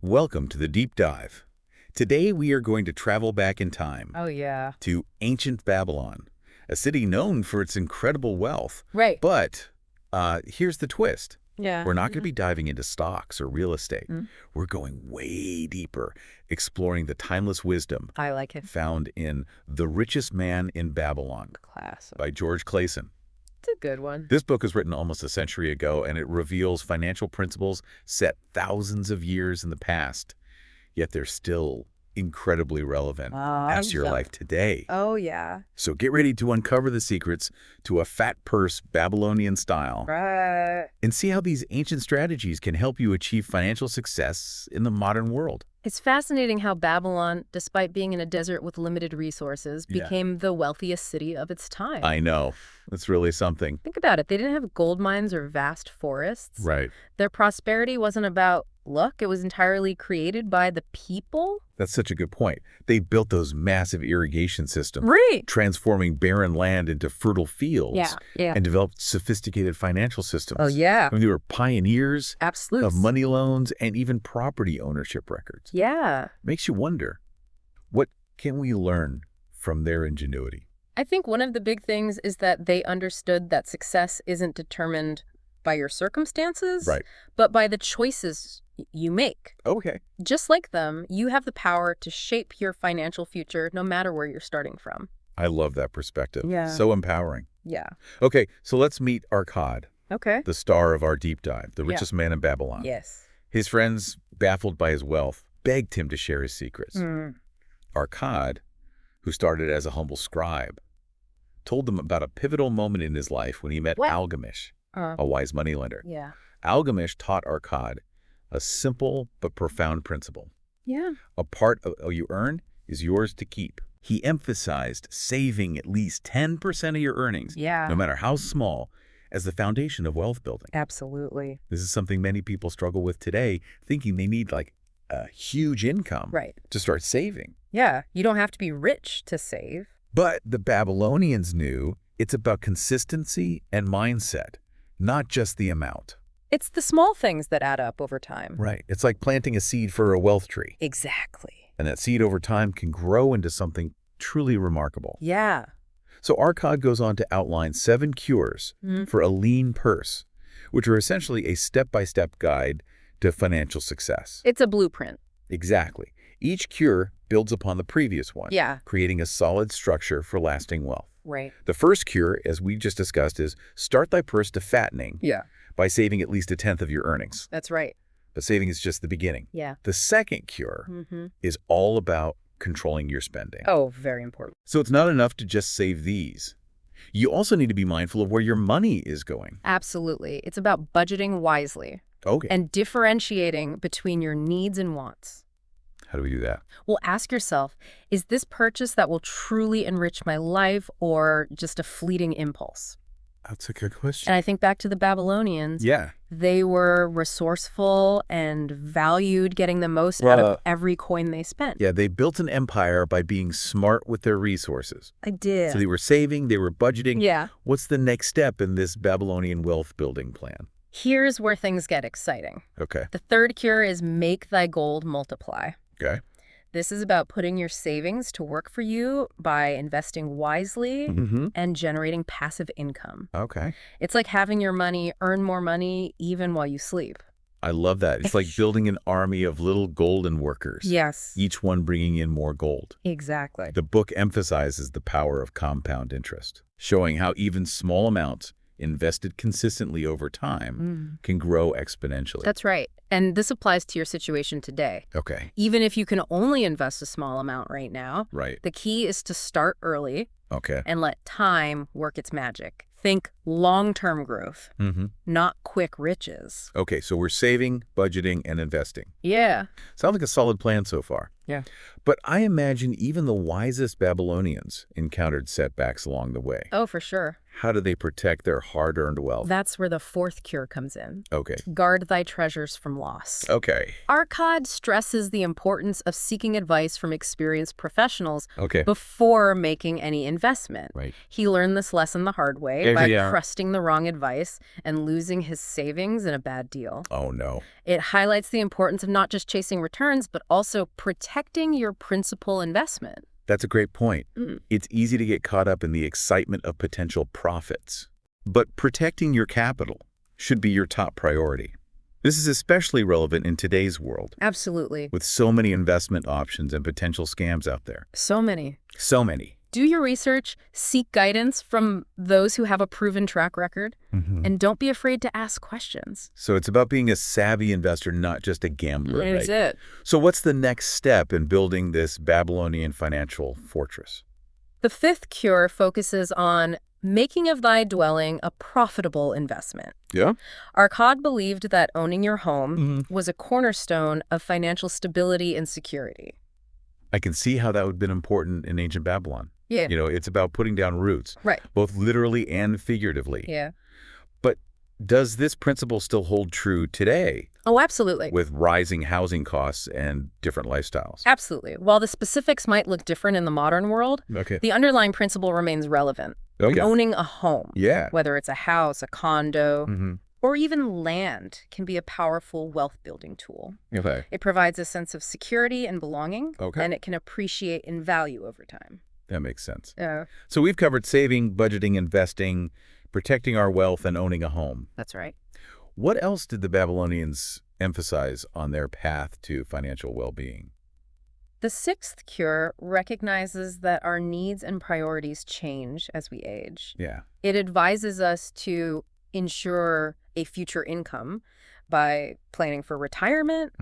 Welcome to the Deep Dive. Today we are going to travel back in time Oh, yeah. to ancient Babylon, a city known for its incredible wealth. Right. But here's the twist. Yeah. We're not going to be diving into stocks or real estate. Mm. We're going way deeper, exploring the timeless wisdom I like it. found in The Richest Man in Babylon Class. by George Clason. It's a good one. This book was written almost a century ago, and it reveals financial principles set thousands of years in the past, yet they're still incredibly relevant as to your life today. Oh, yeah. So get ready to uncover the secrets to a fat purse Babylonian style Right. and see how these ancient strategies can help you achieve financial success in the modern world. It's fascinating how Babylon, despite being in a desert with limited resources, Yeah. became the wealthiest city of its time. I know. It's really something. Think about it. They didn't have gold mines or vast forests. Right. Their prosperity wasn't about luck. It was entirely created by the people. That's such a good point. They built those massive irrigation systems, Right. transforming barren land into fertile fields. Yeah. And developed sophisticated financial systems. Oh, yeah. I mean, they were pioneers Absolutely. of money loans and even property ownership records. Yeah. Makes you wonder, what can we learn from their ingenuity? I think one of the big things is that they understood that success isn't determined by your circumstances, Right. but by the choices you make. Okay. Just like them, you have the power to shape your financial future no matter where you're starting from. I love that perspective. Yeah. So empowering. Yeah. Okay, so let's meet Arkad, Okay. the star of our deep dive, the Yeah. richest man in Babylon. Yes. His friends, baffled by his wealth, begged him to share his secrets. Arkad, who started as a humble scribe, told them about a pivotal moment in his life when he met What? Algamish, Uh, a wise moneylender. yeah. Algamish taught Arkad a simple but profound principle. Yeah. A part of what you earn is yours to keep. He emphasized saving at least 10% of your earnings, Yeah. no matter how small, as the foundation of wealth building. Absolutely. This is something many people struggle with today, thinking they need like a huge income Right. to start saving. Yeah. You don't have to be rich to save. But the Babylonians knew it's about consistency and mindset, not just the amount. It's the small things that add up over time. Right. It's like planting a seed for a wealth tree. Exactly. And that seed over time can grow into something truly remarkable. Yeah. So Arkad goes on to outline 7 cures for a lean purse, which are essentially a step-by-step guide to financial success. It's a blueprint. Exactly. Each cure builds upon the previous one, Yeah. creating a solid structure for lasting wealth. Right. The first cure, as we just discussed, is start thy purse to fattening Yeah. by saving at least 1/10 of your earnings. That's right. But saving is just the beginning. Yeah. The second cure is all about controlling your spending. Oh, very important. So it's not enough to just save these. You also need to be mindful of where your money is going. Absolutely. It's about budgeting wisely Okay. and differentiating between your needs and wants. How do we do that? Well, ask yourself, is this purchase that will truly enrich my life or just a fleeting impulse? That's a good question. And I think back to the Babylonians. Yeah. They were resourceful and valued getting the most out of every coin they spent. Yeah, they built an empire by being smart with their resources. I did. So they were saving, they were budgeting. Yeah. What's the next step in this Babylonian wealth building plan? Here's where things get exciting. Okay. The third cure is make thy gold multiply. Okay. This is about putting your savings to work for you by investing wisely and generating passive income. Okay. It's like having your money earn more money even while you sleep. I love that. It's like building an army of little golden workers. Yes. Each one bringing in more gold. Exactly. The book emphasizes the power of compound interest, showing how even small amounts invested consistently over time can grow exponentially. That's right. And this applies to your situation today. Okay. Even if you can only invest a small amount right now, Right. the key is to start early Okay. and let time work its magic. Think long-term growth, not quick riches. Okay, so we're saving, budgeting, and investing. Yeah. Sounds like a solid plan so far. Yeah. But I imagine even the wisest Babylonians encountered setbacks along the way. Oh, for sure. How do they protect their hard-earned wealth? That's where the fourth cure comes in. Okay. Guard thy treasures from loss. Okay. Arkad stresses the importance of seeking advice from experienced professionals Okay. before making any investment. Right. He learned this lesson the hard way by trusting the wrong advice and losing his savings in a bad deal. Oh, no. It highlights the importance of not just chasing returns, but also protecting your principal investment. That's a great point. It's easy to get caught up in the excitement of potential profits. But protecting your capital should be your top priority. This is especially relevant in today's world, Absolutely. with so many investment options and potential scams out there. So many. So many. Do your research, seek guidance from those who have a proven track record, and don't be afraid to ask questions. So it's about being a savvy investor, not just a gambler, right? That's it. So what's the next step in building this Babylonian financial fortress? The fifth cure focuses on making of thy dwelling a profitable investment. Yeah? Arkad believed that owning your home was a cornerstone of financial stability and security. I can see how that would have been important in ancient Babylon. Yeah. You know, it's about putting down roots, Right. both literally and figuratively. Yeah. But does this principle still hold true today Oh, absolutely. with rising housing costs and different lifestyles? Absolutely. While the specifics might look different in the modern world, Okay. the underlying principle remains relevant. Okay. Owning a home, Yeah. whether it's a house, a condo, Mm-hmm. or even land, can be a powerful wealth-building tool. Okay. It provides a sense of security and belonging, Okay. and it can appreciate in value over time. That makes sense. Yeah, So we've covered saving, budgeting, investing, protecting our wealth, and owning a home. that's right. What else did the Babylonians emphasize on their path to financial well-being? The sixth cure recognizes that our needs and priorities change as we age. Yeah. It advises us to ensure a future income by planning for retirement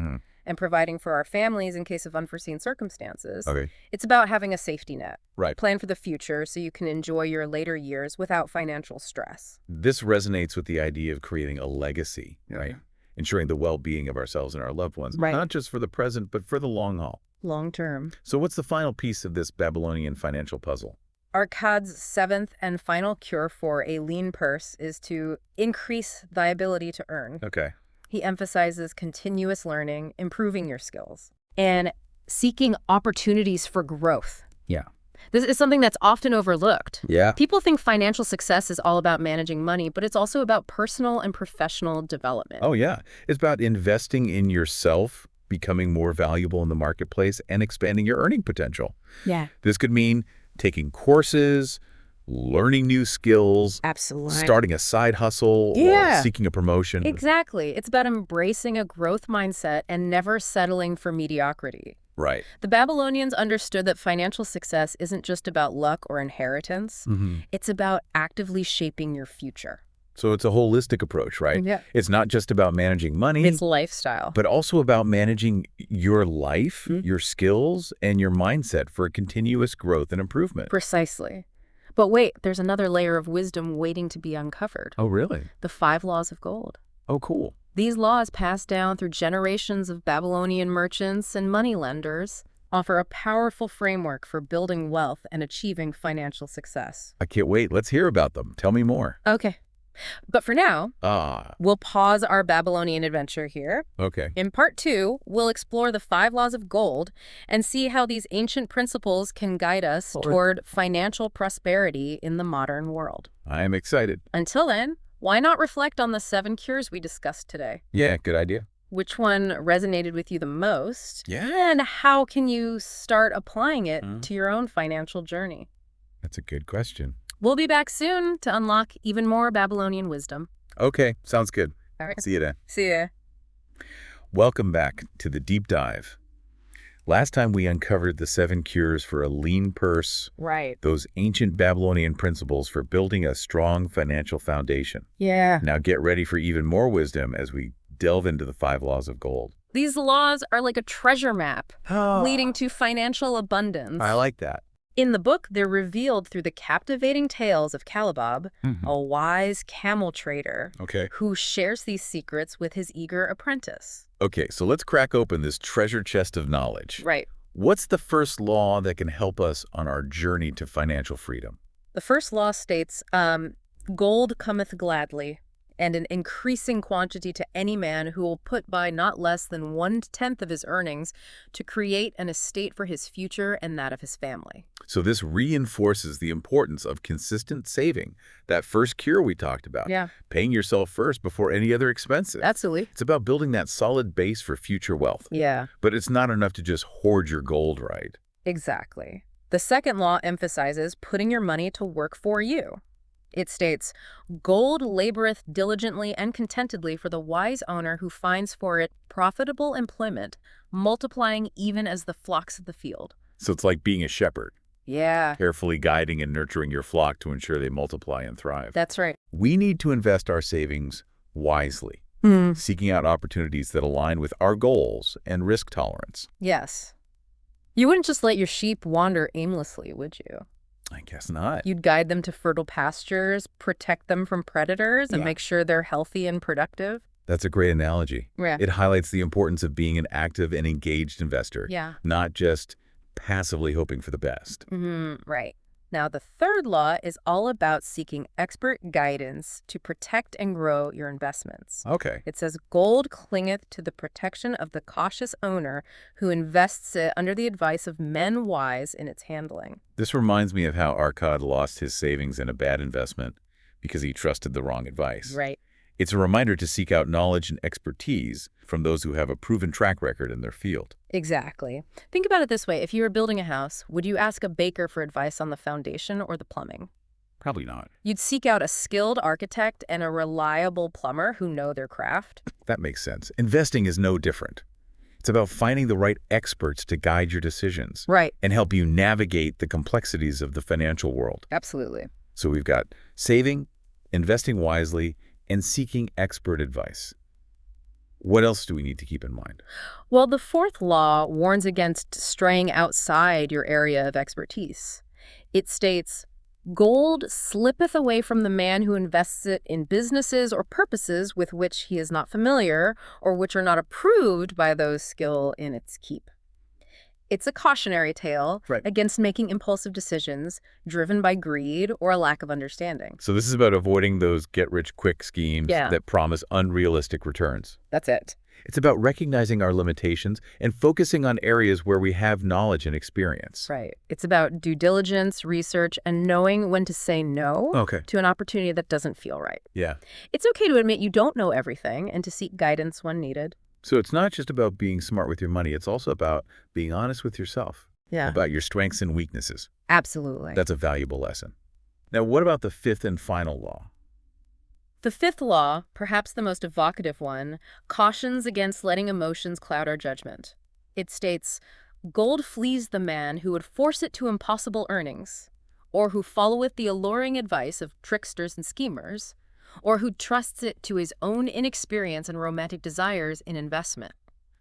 and providing for our families in case of unforeseen circumstances. Okay. It's about having a safety net. Right. Plan for the future so you can enjoy your later years without financial stress. This resonates with the idea of creating a legacy, right? Ensuring the well-being of ourselves and our loved ones, Right. not just for the present, but for the long haul. Long term. So what's the final piece of this Babylonian financial puzzle? Arkad's seventh and final cure for a lean purse is to increase thy ability to earn. Okay. He emphasizes continuous learning, improving your skills, and seeking opportunities for growth. Yeah. This is something that's often overlooked. Yeah. People think financial success is all about managing money, but it's also about personal and professional development. Oh, yeah. It's about investing in yourself, becoming more valuable in the marketplace, and expanding your earning potential. Yeah. This could mean taking courses, learning new skills, Absolutely. starting a side hustle, or seeking a promotion. Exactly. It's about embracing a growth mindset and never settling for mediocrity. Right. The Babylonians understood that financial success isn't just about luck or inheritance. It's about actively shaping your future. So it's a holistic approach, right? Yeah. It's not just about managing money, It's lifestyle. but also about managing your life, your skills, and your mindset for continuous growth and improvement. Precisely. But wait, there's another layer of wisdom waiting to be uncovered. Oh, really? The 5 laws of gold. Oh, cool. These laws, passed down through generations of Babylonian merchants and moneylenders, offer a powerful framework for building wealth and achieving financial success. I can't wait. Let's hear about them. Tell me more. Okay. But for now, Ah, we'll pause our Babylonian adventure here. okay. In part 2, we'll explore the 5 laws of gold and see how these ancient principles can guide us toward financial prosperity in the modern world. I am excited. Until then, why not reflect on the 7 cures we discussed today? Yeah, good idea. Which one resonated with you the most? Yeah. And how can you start applying it to your own financial journey? That's a good question. We'll be back soon to unlock even more Babylonian wisdom. Okay, sounds good. All right. See you then. See ya. Welcome back to the deep dive. Last time we uncovered the 7 cures for a lean purse, Right. those ancient Babylonian principles for building a strong financial foundation. Yeah. Now get ready for even more wisdom as we delve into the 5 laws of gold. These laws are like a treasure map leading to financial abundance. I like that. In the book, they're revealed through the captivating tales of Calibab, a wise camel trader Okay. who shares these secrets with his eager apprentice. Okay, so let's crack open this treasure chest of knowledge. Right. What's the first law that can help us on our journey to financial freedom? The first law states, Gold cometh gladly, and an increasing quantity to any man who will put by not less than 1/10 of his earnings to create an estate for his future and that of his family. So this reinforces the importance of consistent saving, that first cure we talked about. Yeah. Paying yourself first before any other expenses. Absolutely. It's about building that solid base for future wealth. Yeah, But it's not enough to just hoard your gold, right? exactly. The second law emphasizes putting your money to work for you. It states, "Gold laboreth diligently and contentedly for the wise owner who finds for it profitable employment, multiplying even as the flocks of the field." So it's like being a shepherd, Yeah, carefully guiding and nurturing your flock to ensure they multiply and thrive. that's right. We need to invest our savings wisely, seeking out opportunities that align with our goals and risk tolerance. Yes. You wouldn't just let your sheep wander aimlessly, would you? I guess not. You'd guide them to fertile pastures, protect them from predators, and Yeah. make sure they're healthy and productive. That's a great analogy. Yeah. It highlights the importance of being an active and engaged investor, Yeah. not just passively hoping for the best. Right. Now, the third law is all about seeking expert guidance to protect and grow your investments. Okay. It says, "Gold clingeth to the protection of the cautious owner who invests it under the advice of men wise in its handling." This reminds me of how Arcad lost his savings in a bad investment because he trusted the wrong advice. Right. It's a reminder to seek out knowledge and expertise from those who have a proven track record in their field. Exactly. Think about it this way. If you were building a house, would you ask a baker for advice on the foundation or the plumbing? Probably not. You'd seek out a skilled architect and a reliable plumber who know their craft. That makes sense. Investing is no different. It's about finding the right experts to guide your decisions Right. and help you navigate the complexities of the financial world. Absolutely. So we've got saving, investing wisely, and seeking expert advice. What else do we need to keep in mind? Well, the fourth law warns against straying outside your area of expertise. It states, "Gold slippeth away from the man who invests it in businesses or purposes with which he is not familiar or which are not approved by those skilled in its keep." It's a cautionary tale Right. against making impulsive decisions driven by greed or a lack of understanding. So this is about avoiding those get-rich-quick schemes Yeah. that promise unrealistic returns. That's it. It's about recognizing our limitations and focusing on areas where we have knowledge and experience. Right. It's about due diligence, research, and knowing when to say no Okay. to an opportunity that doesn't feel right. Yeah. It's okay to admit you don't know everything and to seek guidance when needed. So it's not just about being smart with your money. It's also about being honest with yourself, Yeah. about your strengths and weaknesses. Absolutely. That's a valuable lesson. Now, what about the fifth and final law? The fifth law, perhaps the most evocative one, cautions against letting emotions cloud our judgment. It states, "Gold flees the man who would force it to impossible earnings, or who followeth the alluring advice of tricksters and schemers, or who trusts it to his own inexperience and romantic desires in investment."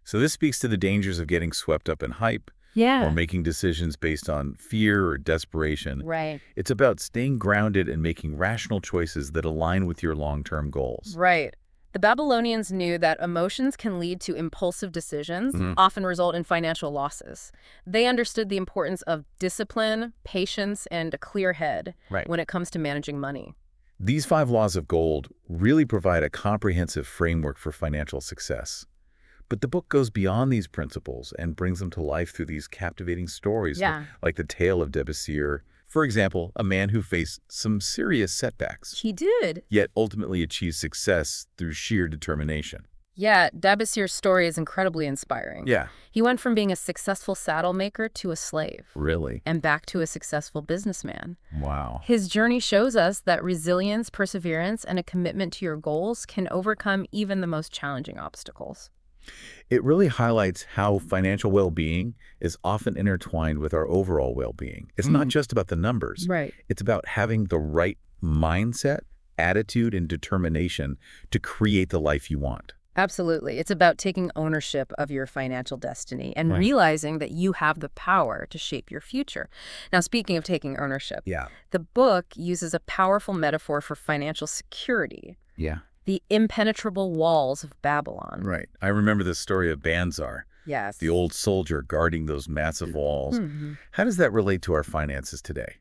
So this speaks to the dangers of getting swept up in hype or making decisions based on fear or desperation. Right. It's about staying grounded and making rational choices that align with your long-term goals. Right. The Babylonians knew that emotions can lead to impulsive decisions, often result in financial losses. They understood the importance of discipline, patience, and a clear head Right. when it comes to managing money. These 5 laws of gold really provide a comprehensive framework for financial success. But the book goes beyond these principles and brings them to life through these captivating stories, Yeah. like the tale of Debussy. For example, a man who faced some serious setbacks, He did. yet ultimately achieved success through sheer determination. Yeah, Debussier's story is incredibly inspiring. Yeah. He went from being a successful saddle maker to a slave, Really? and back to a successful businessman. Wow. His journey shows us that resilience, perseverance, and a commitment to your goals can overcome even the most challenging obstacles. It really highlights how financial well-being is often intertwined with our overall well-being. It's not just about the numbers. Right. It's about having the right mindset, attitude, and determination to create the life you want. Absolutely. It's about taking ownership of your financial destiny and Right. realizing that you have the power to shape your future. Now, speaking of taking ownership, Yeah. the book uses a powerful metaphor for financial security, Yeah. the impenetrable walls of Babylon. Right. I remember the story of Banzar, Yes. the old soldier guarding those massive walls. How does that relate to our finances today?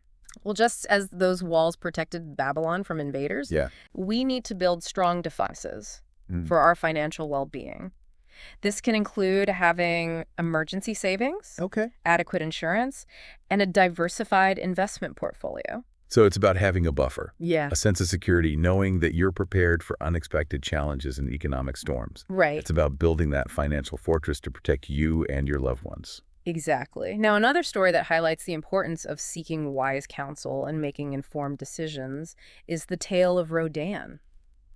Well, just as those walls protected Babylon from invaders, Yeah. we need to build strong defenses Mm. for our financial well-being. This can include having emergency savings, Okay. adequate insurance, and a diversified investment portfolio. So it's about having a buffer, Yeah. a sense of security, knowing that you're prepared for unexpected challenges and economic storms. Right. It's about building that financial fortress to protect you and your loved ones. Exactly. Now, another story that highlights the importance of seeking wise counsel and making informed decisions is the tale of Rodan,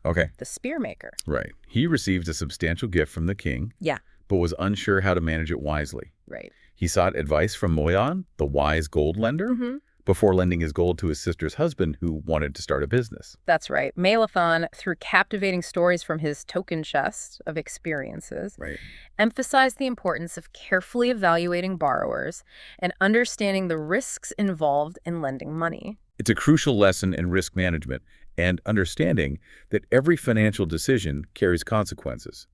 Okay. the spearmaker. Right. He received a substantial gift from the king, Yeah. but was unsure how to manage it wisely. Right. He sought advice from Moyan, the wise gold lender, before lending his gold to his sister's husband, who wanted to start a business. That's right. Melathon, through captivating stories from his token chest of experiences, Right. emphasized the importance of carefully evaluating borrowers and understanding the risks involved in lending money. It's a crucial lesson in risk management and understanding that every financial decision carries consequences.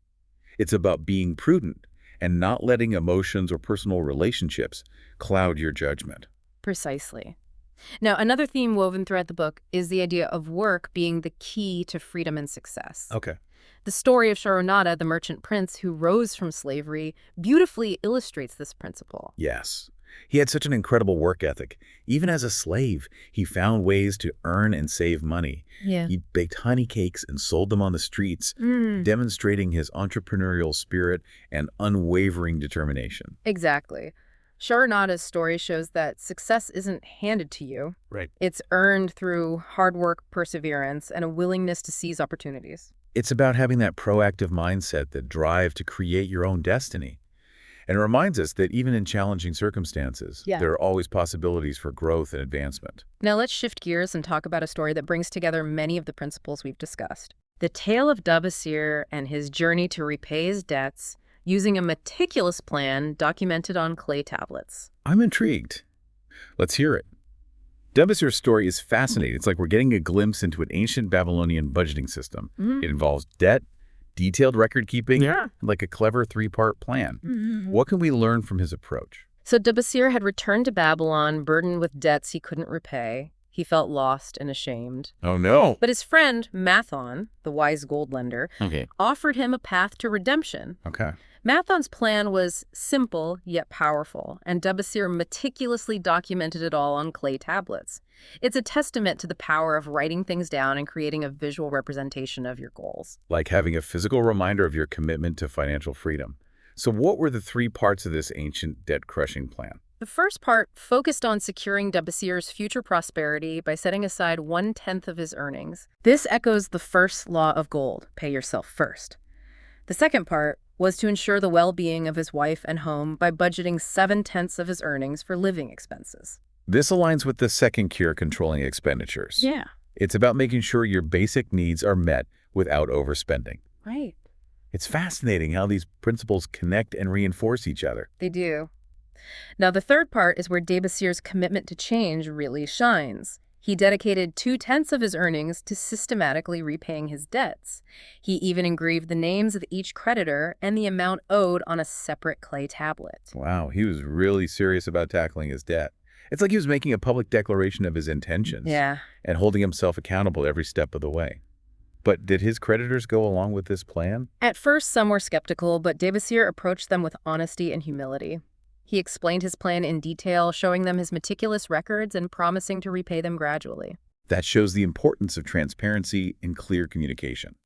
It's about being prudent and not letting emotions or personal relationships cloud your judgment. Precisely. Now, another theme woven throughout the book is the idea of work being the key to freedom and success. Okay. The story of Sharonada, the merchant prince who rose from slavery, beautifully illustrates this principle. Yes. He had such an incredible work ethic. Even as a slave, he found ways to earn and save money. Yeah. He baked honey cakes and sold them on the streets, demonstrating his entrepreneurial spirit and unwavering determination. Exactly. Sharonada's story shows that success isn't handed to you. Right. It's earned through hard work, perseverance, and a willingness to seize opportunities. It's about having that proactive mindset, that drive to create your own destiny. And it reminds us that even in challenging circumstances, there are always possibilities for growth and advancement. Now let's shift gears and talk about a story that brings together many of the principles we've discussed. The tale of Dabasir and his journey to repay his debts using a meticulous plan documented on clay tablets. I'm intrigued. Let's hear it. Dabasir's story is fascinating. It's like we're getting a glimpse into an ancient Babylonian budgeting system. It involves debt, detailed record keeping, like a clever three-part plan. What can we learn from his approach? So Dabasir had returned to Babylon burdened with debts he couldn't repay. He felt lost and ashamed. Oh, no. But his friend, Mathon, the wise gold lender, offered him a path to redemption. Okay. Mathon's plan was simple yet powerful, and Dabasir meticulously documented it all on clay tablets. It's a testament to the power of writing things down and creating a visual representation of your goals. Like having a physical reminder of your commitment to financial freedom. So what were the three parts of this ancient debt-crushing plan? The first part focused on securing Dabasir's future prosperity by setting aside 1/10 of his earnings. This echoes the first law of gold, pay yourself first. The second part was to ensure the well-being of his wife and home by budgeting 7/10 of his earnings for living expenses. This aligns with the second cure, controlling expenditures. Yeah. It's about making sure your basic needs are met without overspending. Right. It's fascinating how these principles connect and reinforce each other. They do. Now, the third part is where Dabasir's commitment to change really shines. He dedicated 2/10 of his earnings to systematically repaying his debts. He even engraved the names of each creditor and the amount owed on a separate clay tablet. Wow, he was really serious about tackling his debt. It's like he was making a public declaration of his intentions. Yeah. And holding himself accountable every step of the way. But did his creditors go along with this plan? At first, some were skeptical, but Dabasir approached them with honesty and humility. He explained his plan in detail, showing them his meticulous records and promising to repay them gradually. That shows the importance of transparency and clear communication.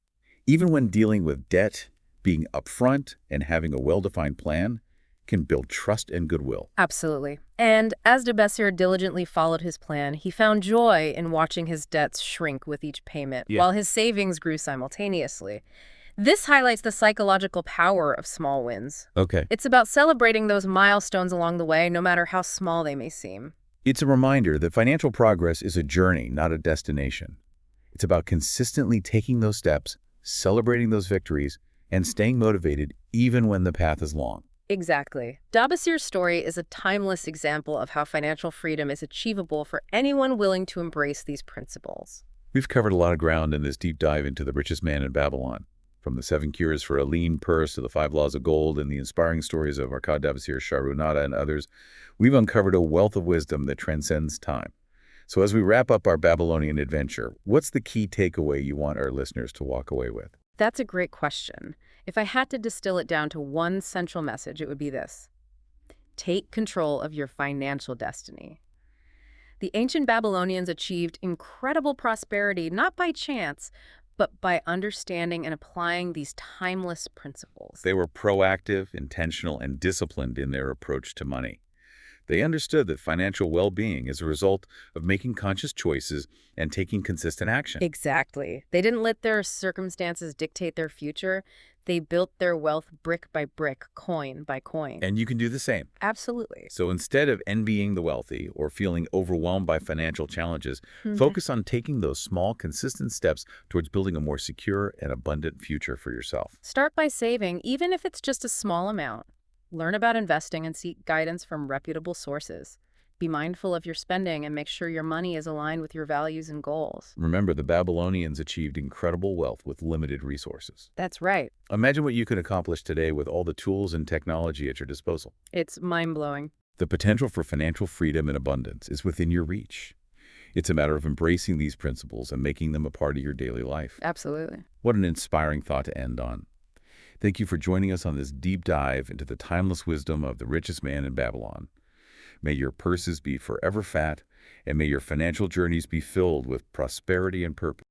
Even when dealing with debt, being upfront and having a well-defined plan can build trust and goodwill. Absolutely. And as Dabasir diligently followed his plan, he found joy in watching his debts shrink with each payment, while his savings grew simultaneously. This highlights the psychological power of small wins. Okay. It's about celebrating those milestones along the way, no matter how small they may seem. It's a reminder that financial progress is a journey, not a destination. It's about consistently taking those steps, celebrating those victories, and staying motivated even when the path is long. Exactly. Dabasir's story is a timeless example of how financial freedom is achievable for anyone willing to embrace these principles. We've covered a lot of ground in this deep dive into the richest man in Babylon. From the 7 cures for a lean purse to the 5 laws of gold and the inspiring stories of Arkad Dabasir, Sharonada, and others, we've uncovered a wealth of wisdom that transcends time. So as we wrap up our Babylonian adventure, what's the key takeaway you want our listeners to walk away with? That's a great question. If I had to distill it down to one central message, it would be this: take control of your financial destiny. The ancient Babylonians achieved incredible prosperity not by chance, but by understanding and applying these timeless principles. They were proactive, intentional, and disciplined in their approach to money. They understood that financial well-being is a result of making conscious choices and taking consistent action. Exactly. They didn't let their circumstances dictate their future. They built their wealth brick by brick, coin by coin. And you can do the same. Absolutely. So instead of envying the wealthy or feeling overwhelmed by financial challenges, focus on taking those small, consistent steps towards building a more secure and abundant future for yourself. Start by saving, even if it's just a small amount. Learn about investing and seek guidance from reputable sources. Be mindful of your spending and make sure your money is aligned with your values and goals. Remember, the Babylonians achieved incredible wealth with limited resources. That's right. Imagine what you can accomplish today with all the tools and technology at your disposal. It's mind-blowing. The potential for financial freedom and abundance is within your reach. It's a matter of embracing these principles and making them a part of your daily life. Absolutely. What an inspiring thought to end on. Thank you for joining us on this deep dive into the timeless wisdom of the richest man in Babylon. May your purses be forever fat, and may your financial journeys be filled with prosperity and purpose.